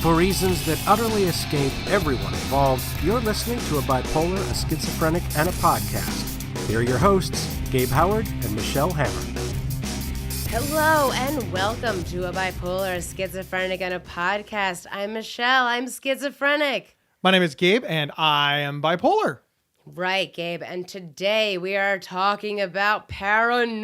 For reasons that utterly escape everyone involved, you're listening to a bipolar, a schizophrenic, and a podcast. Here are your hosts, Gabe Howard and Michelle Hammer. Hello and welcome to a bipolar, a schizophrenic, and a podcast. I'm Michelle. I'm schizophrenic. My name is Gabe and I am bipolar. Right, Gabe. And today we are talking about paranoia.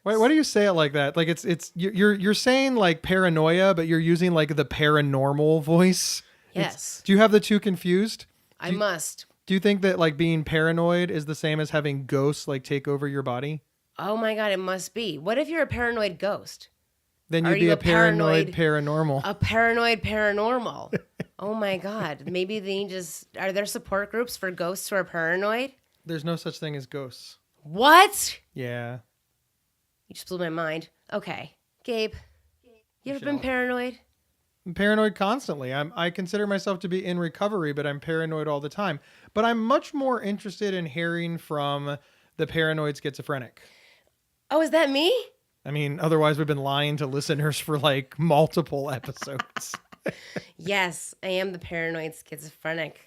Wait, why do you say it like that? Like you're saying like paranoia, but you're using like the paranormal voice. Yes. Do you have the two confused? I must. Do you think that like being paranoid is the same as having ghosts like take over your body? Oh my God, it must be. What if you're a paranoid ghost? Then you'd be a paranoid paranormal. A paranoid paranormal. Oh my God. Maybe are there support groups for ghosts who are paranoid? There's no such thing as ghosts. What? Yeah. You just blew my mind. Okay. Gabe, you ever been paranoid? I'm paranoid constantly. I consider myself to be in recovery, but I'm paranoid all the time. But I'm much more interested in hearing from the paranoid schizophrenic. Oh, is that me? I mean, otherwise we've been lying to listeners for like multiple episodes. Yes, I am the paranoid schizophrenic.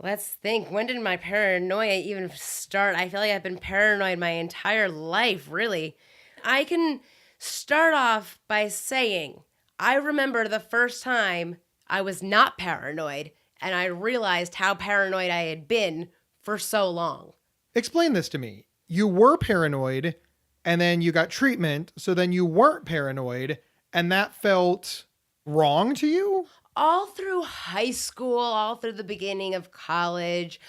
Let's think. When did my paranoia even start? I feel like I've been paranoid my entire life, really. I can start off by saying, I remember the first time I was not paranoid and I realized how paranoid I had been for so long. Explain this to me. You were paranoid and then you got treatment, so then you weren't paranoid, and that felt wrong to you? All through high school, all through the beginning of college,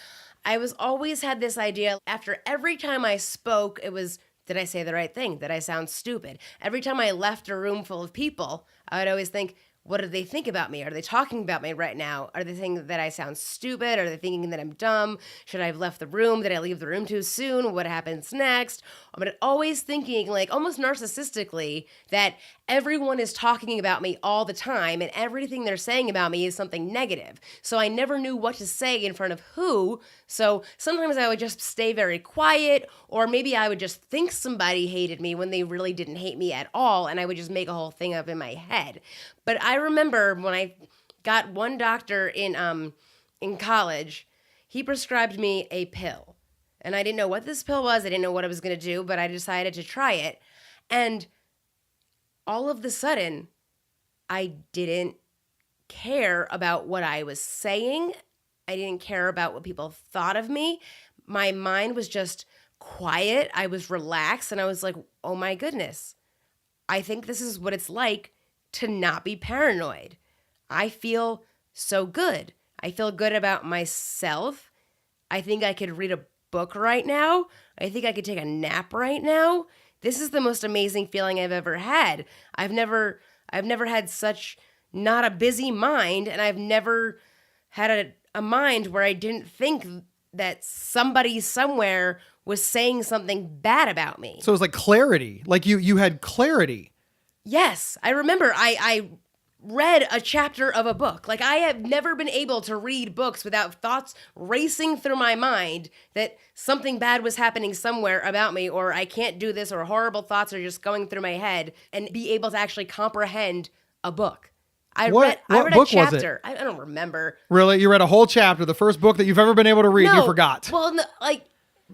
I was always had this idea. After every time I spoke, it was, did I say the right thing? Did I sound stupid? Every time I left a room full of people, I would always think, what do they think about me? Are they talking about me right now? Are they thinking that I sound stupid? Are they thinking that I'm dumb? Should I have left the room? Did I leave the room too soon? What happens next? But always thinking, like almost narcissistically, that everyone is talking about me all the time and everything they're saying about me is something negative. So I never knew what to say in front of who. So sometimes I would just stay very quiet, or maybe I would just think somebody hated me when they really didn't hate me at all, and I would just make a whole thing up in my head. But I remember when I got one doctor in college, he prescribed me a pill. And I didn't know what this pill was. I didn't know what I was going to do, but I decided to try it. And all of the sudden, I didn't care about what I was saying. I didn't care about what people thought of me. My mind was just quiet. I was relaxed, and I was like, oh my goodness, I think this is what it's like to not be paranoid. I feel so good. I feel good about myself. I think I could read a book right now. I think I could take a nap right now. This is the most amazing feeling I've ever had. I've never had such not a busy mind, and I've never had a mind where I didn't think that somebody somewhere was saying something bad about me. So it was like clarity. Like you had clarity. Yes, I remember I read a chapter of a book. Like, I have never been able to read books without thoughts racing through my mind that something bad was happening somewhere about me, or I can't do this, or horrible thoughts are just going through my head, and be able to actually comprehend a book. I read book a chapter. Was it? I don't remember. Really? You read a whole chapter, the first book that you've ever been able to read, No, you forgot. Well, no, like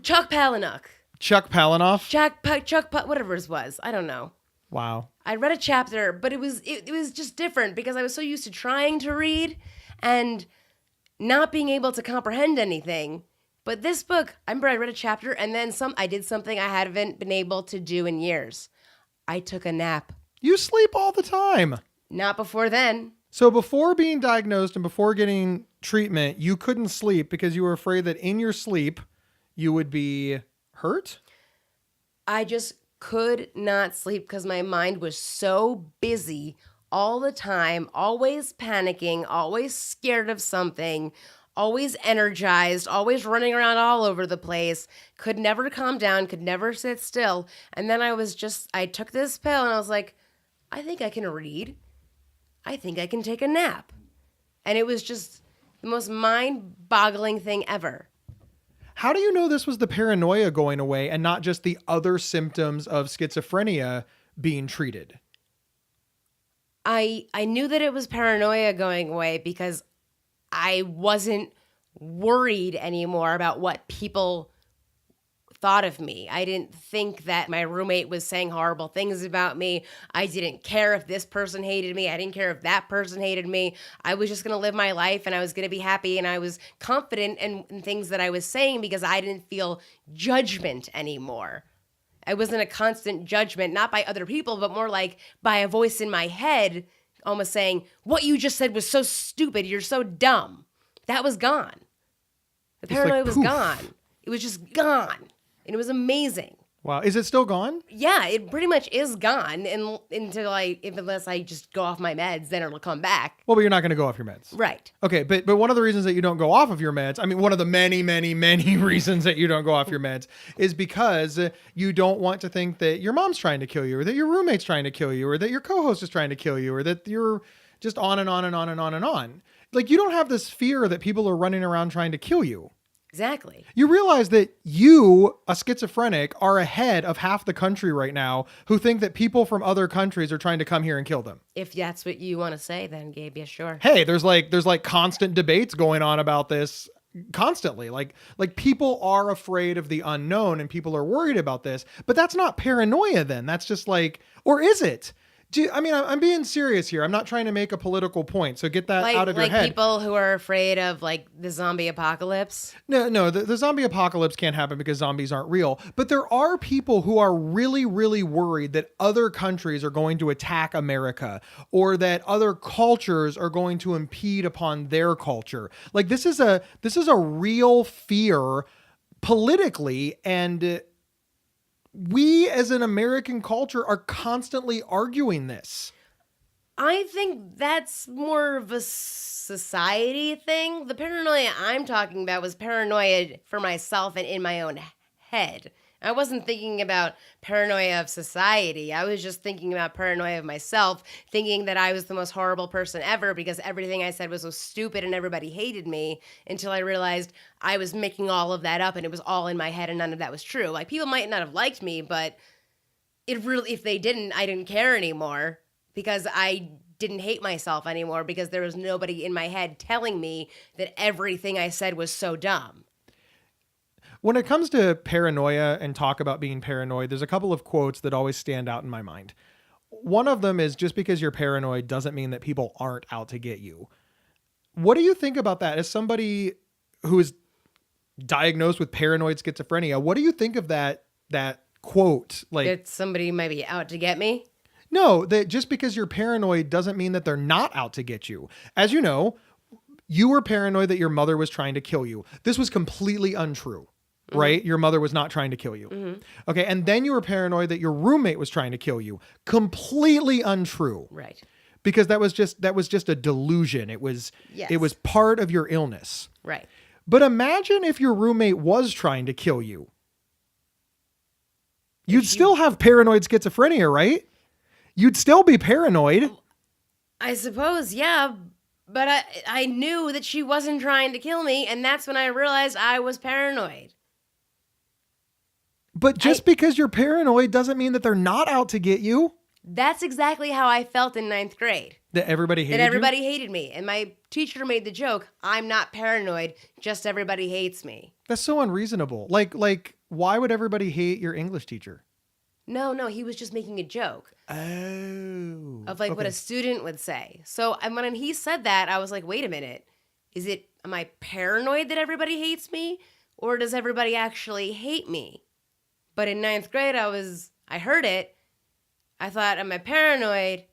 Chuck Palahniuk. Chuck Palahniuk? Whatever it was. I don't know. Wow. I read a chapter, but it was just different because I was so used to trying to read and not being able to comprehend anything. But this book, I remember I read a chapter, and then I did something I haven't been able to do in years. I took a nap. You sleep all the time. Not before then. So before being diagnosed and before getting treatment, you couldn't sleep because you were afraid that in your sleep you would be hurt? I just could not sleep because my mind was so busy all the time, always panicking, always scared of something, always energized, always running around all over the place, could never calm down, could never sit still. And then I took this pill and I was like, I think I can read. I think I can take a nap. And it was just the most mind-boggling thing ever. How do you know this was the paranoia going away and not just the other symptoms of schizophrenia being treated? I knew that it was paranoia going away because I wasn't worried anymore about what people thought of me. I didn't think that my roommate was saying horrible things about me. I didn't care if this person hated me. I didn't care if that person hated me. I was just going to live my life and I was going to be happy, and I was confident in things that I was saying because I didn't feel judgment anymore. I wasn't a constant judgment, not by other people, but more like by a voice in my head almost saying, what you just said was so stupid. You're so dumb. That was gone. The paranoia was gone. It was just gone. And it was amazing. Wow. Is it still gone? Yeah, it pretty much is gone unless I just go off my meds, then it'll come back. Well, but you're not going to go off your meds. Right. Okay, but one of the reasons that you don't go off of your meds, I mean, one of the many, many, many reasons that you don't go off your meds is because you don't want to think that your mom's trying to kill you, or that your roommate's trying to kill you, or that your co-host is trying to kill you, or that you're just on and on and on and on and on. Like, you don't have this fear that people are running around trying to kill you. Exactly. You realize that you, a schizophrenic, are ahead of half the country right now who think that people from other countries are trying to come here and kill them. If that's what you want to say, then Gabe, yeah, sure. Hey, there's like constant debates going on about this constantly. Like people are afraid of the unknown and people are worried about this, but that's not paranoia then. That's just like, or is it? I'm being serious here. I'm not trying to make a political point. So get that out of your head. Like people who are afraid of like the zombie apocalypse. No, the zombie apocalypse can't happen because zombies aren't real. But there are people who are really, really worried that other countries are going to attack America, or that other cultures are going to impede upon their culture. Like this is a real fear politically, and we as an American culture are constantly arguing this. I think that's more of a society thing. The paranoia I'm talking about was paranoia for myself and in my own head. I wasn't thinking about paranoia of society. I was just thinking about paranoia of myself, thinking that I was the most horrible person ever because everything I said was so stupid and everybody hated me, until I realized I was making all of that up and it was all in my head and none of that was true. Like, people might not have liked me, but if they didn't, I didn't care anymore because I didn't hate myself anymore because there was nobody in my head telling me that everything I said was so dumb. When it comes to paranoia and talk about being paranoid, there's a couple of quotes that always stand out in my mind. One of them is, just because you're paranoid doesn't mean that people aren't out to get you. What do you think about that? As somebody who is diagnosed with paranoid schizophrenia, what do you think of that quote? Like, that somebody might be out to get me? No, that just because you're paranoid doesn't mean that they're not out to get you. As you know, you were paranoid that your mother was trying to kill you. This was completely untrue. Right? Your mother was not trying to kill you. Mm-hmm. Okay. And then you were paranoid that your roommate was trying to kill you. Completely untrue. Right. Because that was just a delusion. It was part of your illness. Right. But imagine if your roommate was trying to kill you. You'd still have paranoid schizophrenia, right? You'd still be paranoid. I suppose, yeah. But I knew that she wasn't trying to kill me, and that's when I realized I was paranoid. But just because you're paranoid doesn't mean that they're not out to get you. That's exactly how I felt in 9th grade. That everybody hated you? That everybody hated me. And my teacher made the joke, I'm not paranoid, just everybody hates me. That's so unreasonable. Like, why would everybody hate your English teacher? No, he was just making a joke. Oh. Of like what a student would say. So when he said that, I was like, wait a minute. Am I paranoid that everybody hates me? Or does everybody actually hate me? But in 9th grade, I heard it. I thought, am I paranoid?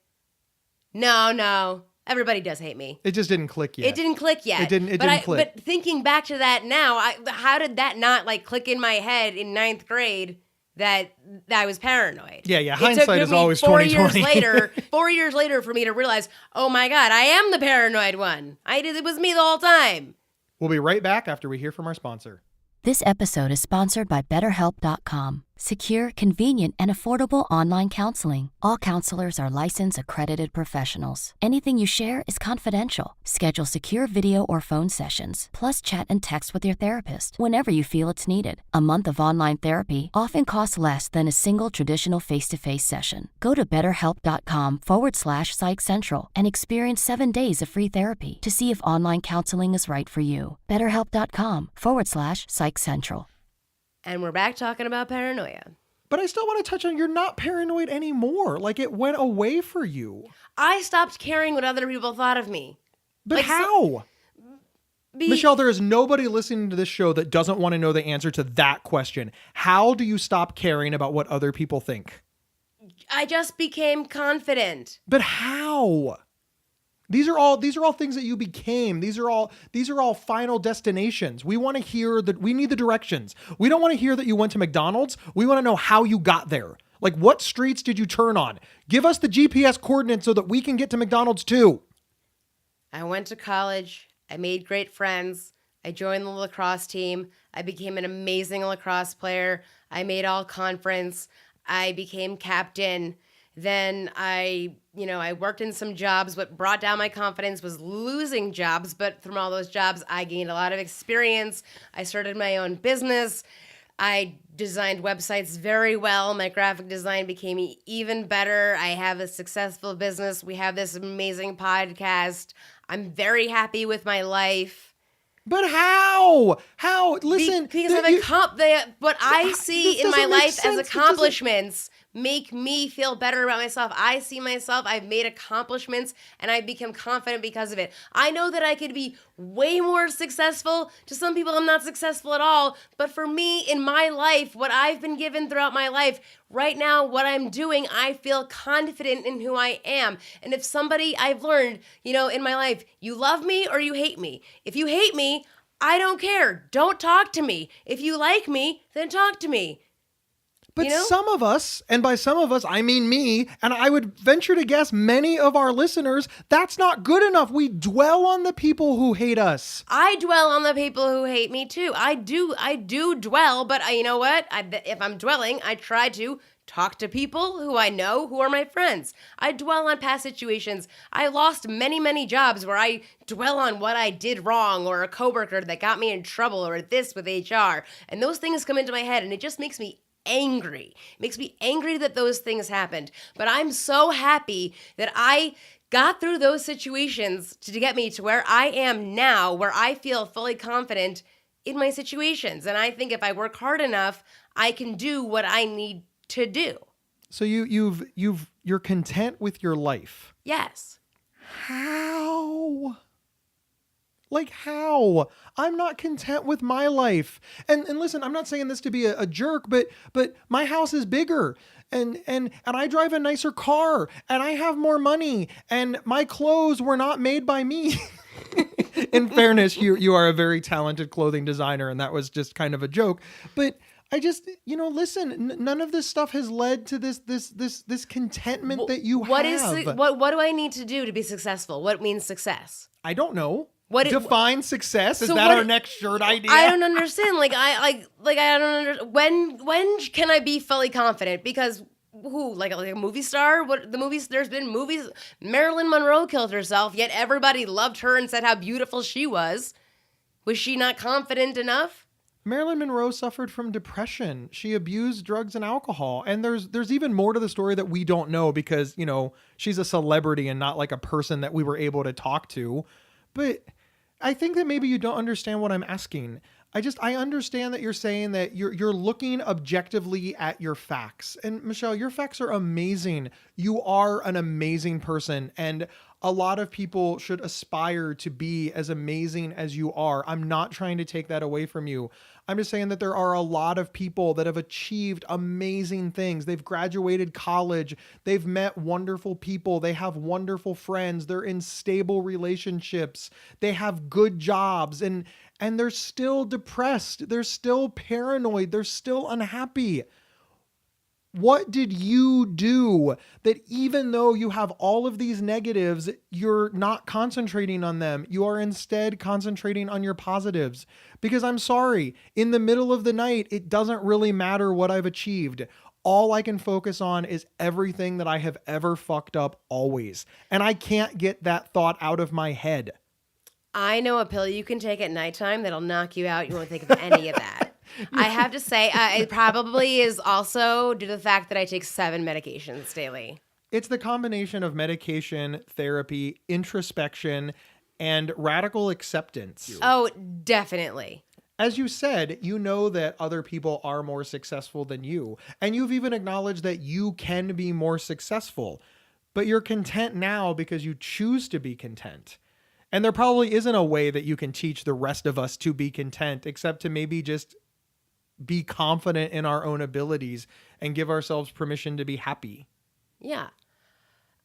No, everybody does hate me. It just didn't click yet. It didn't click yet. It didn't click. But thinking back to that now, how did that not like click in my head in 9th grade that I was paranoid? Yeah. Hindsight is always 20/20. 4 years later for me to realize, oh my God, I am the paranoid one. It was me the whole time. We'll be right back after we hear from our sponsor. This episode is sponsored by BetterHelp.com. Secure, convenient, and affordable online counseling. All counselors are licensed, accredited professionals. Anything you share is confidential. Schedule secure video or phone sessions, plus chat and text with your therapist whenever you feel it's needed. A month of online therapy often costs less than a single traditional face-to-face session. Go to betterhelp.com/Psych Central and experience 7 days of free therapy to see if online counseling is right for you. betterhelp.com/Psych Central. And we're back talking about paranoia. But I still want to touch on, you're not paranoid anymore. Like, it went away for you. I stopped caring what other people thought of me. But Like, how? Michelle, there is nobody listening to this show that doesn't want to know the answer to that question. How do you stop caring about what other people think? I just became confident. But how? These are all things that you became. These are all final destinations. We want to hear that. We need the directions. We don't want to hear that you went to McDonald's. We want to know how you got there. Like, what streets did you turn on? Give us the GPS coordinates so that we can get to McDonald's too. I went to college. I made great friends. I joined the lacrosse team. I became an amazing lacrosse player. I made all conference. I became captain. Then I worked in some jobs. What brought down my confidence was losing jobs. But from all those jobs, I gained a lot of experience. I started my own business. I designed websites very well. My graphic design became even better. I have a successful business. We have this amazing podcast. I'm very happy with my life. But how? How? Listen. Because what I see in my life as accomplishments make me feel better about myself. I see myself, I've made accomplishments, and I've become confident because of it. I know that I could be way more successful. To some people, I'm not successful at all. But for me, in my life, what I've been given throughout my life, right now, what I'm doing, I feel confident in who I am. And if somebody I've learned, in my life, you love me or you hate me. If you hate me, I don't care. Don't talk to me. If you like me, then talk to me. But some of us, and by some of us, I mean me, and I would venture to guess many of our listeners, that's not good enough. We dwell on the people who hate us. I dwell on the people who hate me too. I do dwell, but you know what? If I'm dwelling, I try to talk to people who I know who are my friends. I dwell on past situations. I lost many, many jobs where I dwell on what I did wrong, or a coworker that got me in trouble, or this with HR. And those things come into my head, and it just makes me angry. It makes me angry that those things happened. But I'm so happy that I got through those situations to get me to where I am now, where I feel fully confident in my situations. And I think if I work hard enough, I can do what I need to do. So you're content with your life. Yes. How? Like, how? I'm not content with my life. And listen, I'm not saying this to be a jerk, but my house is bigger and I drive a nicer car and I have more money and my clothes were not made by me. In fairness, you are a very talented clothing designer, and that was just kind of a joke. But I just, listen, none of this stuff has led to this contentment that you have. What do I need to do to be successful? What means success? I don't know. Define success? Is that our next shirt idea? I don't understand. I don't understand. When can I be fully confident? Because like a movie star? There's been movies. Marilyn Monroe killed herself, yet everybody loved her and said how beautiful she was. Was she not confident enough? Marilyn Monroe suffered from depression. She abused drugs and alcohol. And there's even more to the story that we don't know because, she's a celebrity and not like a person that we were able to talk to. But I think that maybe you don't understand what I'm asking. I understand that you're saying that you're looking objectively at your facts. And Michelle, your facts are amazing. You are an amazing person. And a lot of people should aspire to be as amazing as you are. I'm not trying to take that away from you. I'm just saying that there are a lot of people that have achieved amazing things. They've graduated college. They've met wonderful people. They have wonderful friends. They're in stable relationships. They have good jobs and they're still depressed. They're still paranoid. They're still unhappy. What did you do that even though you have all of these negatives, you're not concentrating on them? You are instead concentrating on your positives. Because I'm sorry, in the middle of the night, it doesn't really matter what I've achieved. All I can focus on is everything that I have ever fucked up always. And I can't get that thought out of my head. I know a pill you can take at nighttime that'll knock you out. You won't think of any of that. I have to say, it probably is also due to the fact that I take 7 medications daily. It's the combination of medication, therapy, introspection, and radical acceptance. Oh, definitely. As you said, you know that other people are more successful than you. And you've even acknowledged that you can be more successful. But you're content now because you choose to be content. And there probably isn't a way that you can teach the rest of us to be content, except to maybe just be confident in our own abilities and give ourselves permission to be happy. Yeah.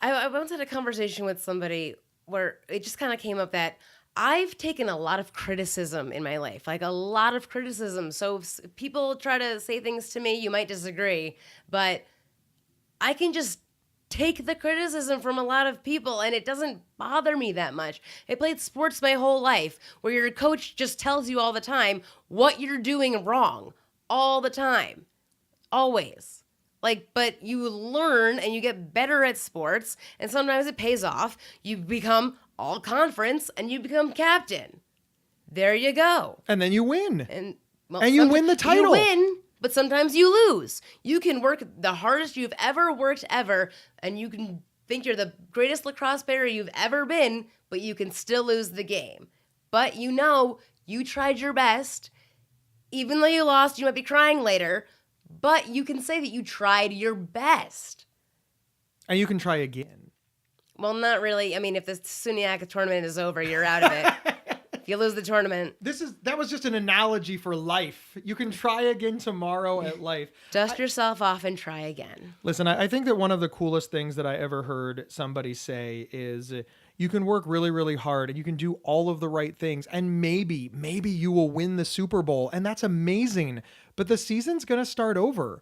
I once had a conversation with somebody where it just kind of came up that I've taken a lot of criticism in my life, like a lot of criticism. So if people try to say things to me, you might disagree, but I can just take the criticism from a lot of people and it doesn't bother me that much. I played sports my whole life where your coach just tells you all the time what you're doing wrong all the time. Always. But you learn and you get better at sports and sometimes it pays off. You become all conference and you become captain. There you go. And then you win. And you win the title. You win, but sometimes you lose. You can work the hardest you've ever worked ever, and you can think you're the greatest lacrosse player you've ever been, but you can still lose the game. But you know you tried your best. Even though you lost, you might be crying later, but you can say that you tried your best. And you can try again. Well, not really. I mean, if the SUNYAC tournament is over, you're out of it. If you lose the tournament. That was just an analogy for life. You can try again tomorrow at life. Dust yourself off and try again. Listen, I think that one of the coolest things that I ever heard somebody say is you can work really, really hard and you can do all of the right things. And maybe you will win the Super Bowl. And that's amazing. But the season's going to start over.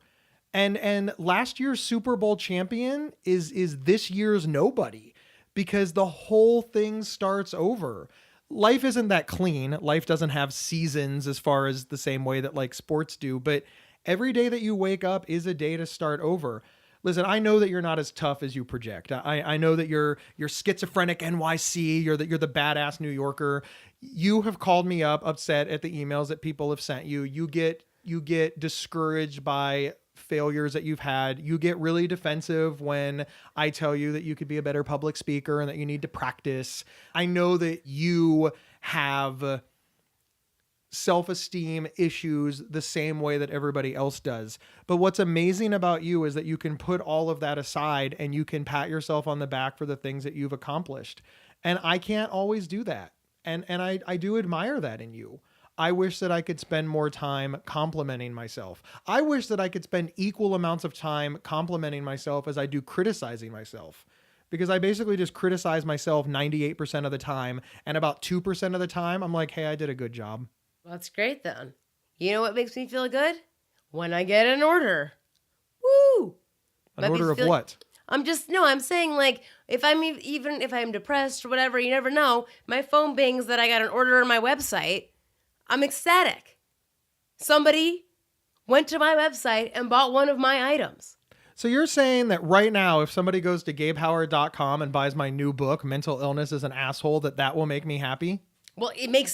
And last year's Super Bowl champion is this year's nobody because the whole thing starts over. Life isn't that clean. Life doesn't have seasons as far as the same way that like sports do, but every day that you wake up is a day to start over. Listen, I know that you're not as tough as you project. I know that you're schizophrenic NYC, you're the badass New Yorker. You have called me up upset at the emails that people have sent you. You get discouraged by failures that you've had. You get really defensive when I tell you that you could be a better public speaker and that you need to practice. I know that you have self-esteem issues the same way that everybody else does. But what's amazing about you is that you can put all of that aside and you can pat yourself on the back for the things that you've accomplished. And I can't always do that. And I do admire that in you. I wish that I could spend more time complimenting myself. I wish that I could spend equal amounts of time complimenting myself as I do criticizing myself. Because I basically just criticize myself 98% of the time. And about 2% of the time, I'm like, hey, I did a good job. Well, that's great then. You know what makes me feel good? When I get an order. Woo! An order of what? I'm saying like, if I'm depressed or whatever, you never know. My phone bings that I got an order on my website. I'm ecstatic. Somebody went to my website and bought one of my items. So you're saying that right now, if somebody goes to GabeHoward.com and buys my new book, Mental Illness is an Asshole, that will make me happy? Well,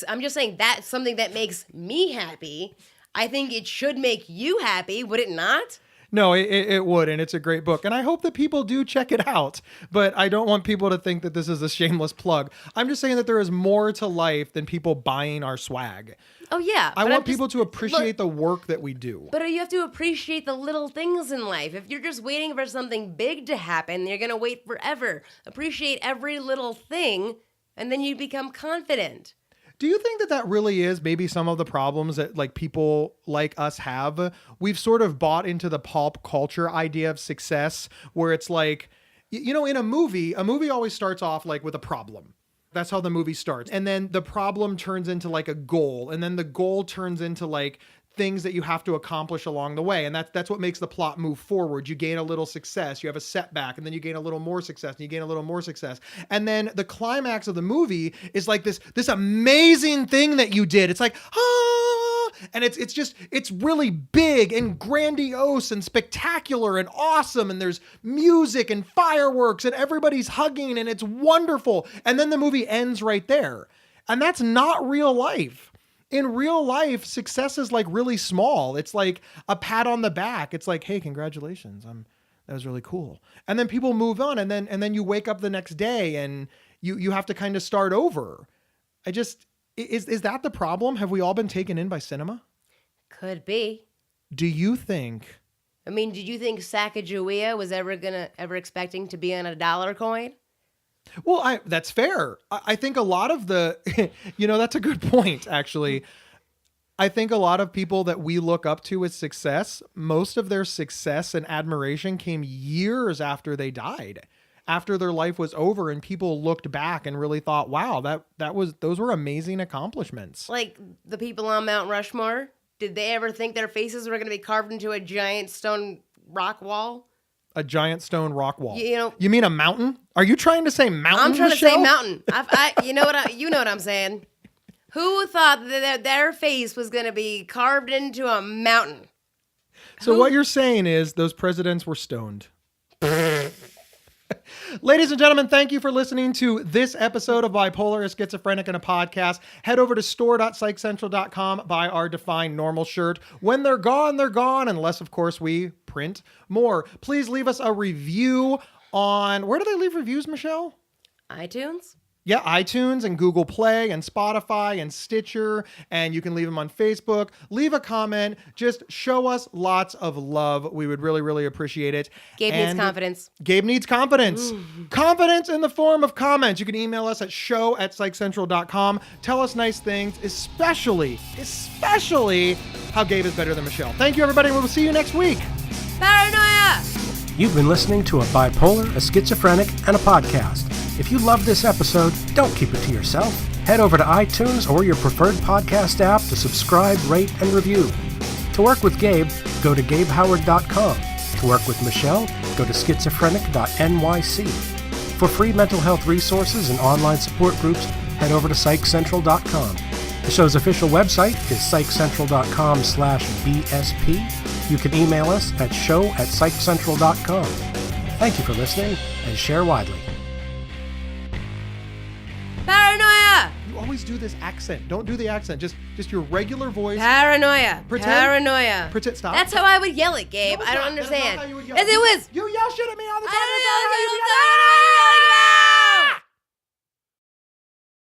I'm just saying that's something that makes me happy. I think it should make you happy, would it not? No, it would, and it's a great book. And I hope that people do check it out. But I don't want people to think that this is a shameless plug. I'm just saying that there is more to life than people buying our swag. Oh, yeah. I want people to appreciate the work that we do. But you have to appreciate the little things in life. If you're just waiting for something big to happen, you're going to wait forever. Appreciate every little thing, and then you become confident. Do you think that really is maybe some of the problems that like people like us have? We've sort of bought into the pop culture idea of success where it's like, in a movie always starts off like with a problem. That's how the movie starts. And then the problem turns into like a goal. And then the goal turns into like things that you have to accomplish along the way. And that's what makes the plot move forward. You gain a little success, you have a setback, and then you gain a little more success, and you gain a little more success. And then the climax of the movie is like this amazing thing that you did. It's like, and it's really big and grandiose and spectacular and awesome. And there's music and fireworks and everybody's hugging and it's wonderful. And then the movie ends right there. And that's not real life. In real life, success is like really small. It's like a pat on the back. It's like, hey, congratulations. That was really cool. And then people move on, and then you wake up the next day and you have to kind of start over. Is that the problem? Have we all been taken in by cinema? Could be. Do you think? I mean, did you think Sacagawea was ever expecting to be on a dollar coin? Well, that's fair. I think a lot of the, that's a good point, actually. I think a lot of people that we look up to as success, most of their success and admiration came years after they died, after their life was over, and people looked back and really thought, wow, those were amazing accomplishments. Like the people on Mount Rushmore, did they ever think their faces were going to be carved into a giant stone rock wall? A giant stone rock wall. You mean a mountain? Are you trying to say mountain? I'm trying Michelle? to say mountain. You know what I'm saying. Who thought that their face was going to be carved into a mountain? So what you're saying is those presidents were stoned. Ladies and gentlemen, thank you for listening to this episode of Bipolar, a Schizophrenic, and a Podcast. Head over to store.psychcentral.com, buy our Define Normal shirt. When they're gone, unless, of course, we print more. Please leave us a review on... Where do they leave reviews, Michelle? iTunes? Yeah, iTunes and Google Play and Spotify and Stitcher, and you can leave them on Facebook. Leave a comment. Just show us lots of love. We would really, really appreciate it. Gabe needs confidence. Gabe needs confidence. Ooh. Confidence in the form of comments. You can email us at show@psychcentral.com. Tell us nice things, especially how Gabe is better than Michelle. Thank you, everybody. We'll see you next week. Paranoia! You've been listening to a Bipolar, a Schizophrenic, and a Podcast. If you loved this episode, don't keep it to yourself. Head over to iTunes or your preferred podcast app to subscribe, rate, and review. To work with Gabe, go to GabeHoward.com. To work with Michelle, go to schizophrenic.nyc. For free mental health resources and online support groups, head over to PsychCentral.com. The show's official website is PsychCentral.com/BSP. You can email us at show@PsychCentral.com. Thank you for listening, and share widely. Paranoia! You always do this accent. Don't do the accent. Just your regular voice. Paranoia. Paranoia. Pretend. Stop. That's how I would yell it, Gabe. No, I don't not. understand. That is not how you would yell. Yes, it was. You yell shit at me all the time. I don't know.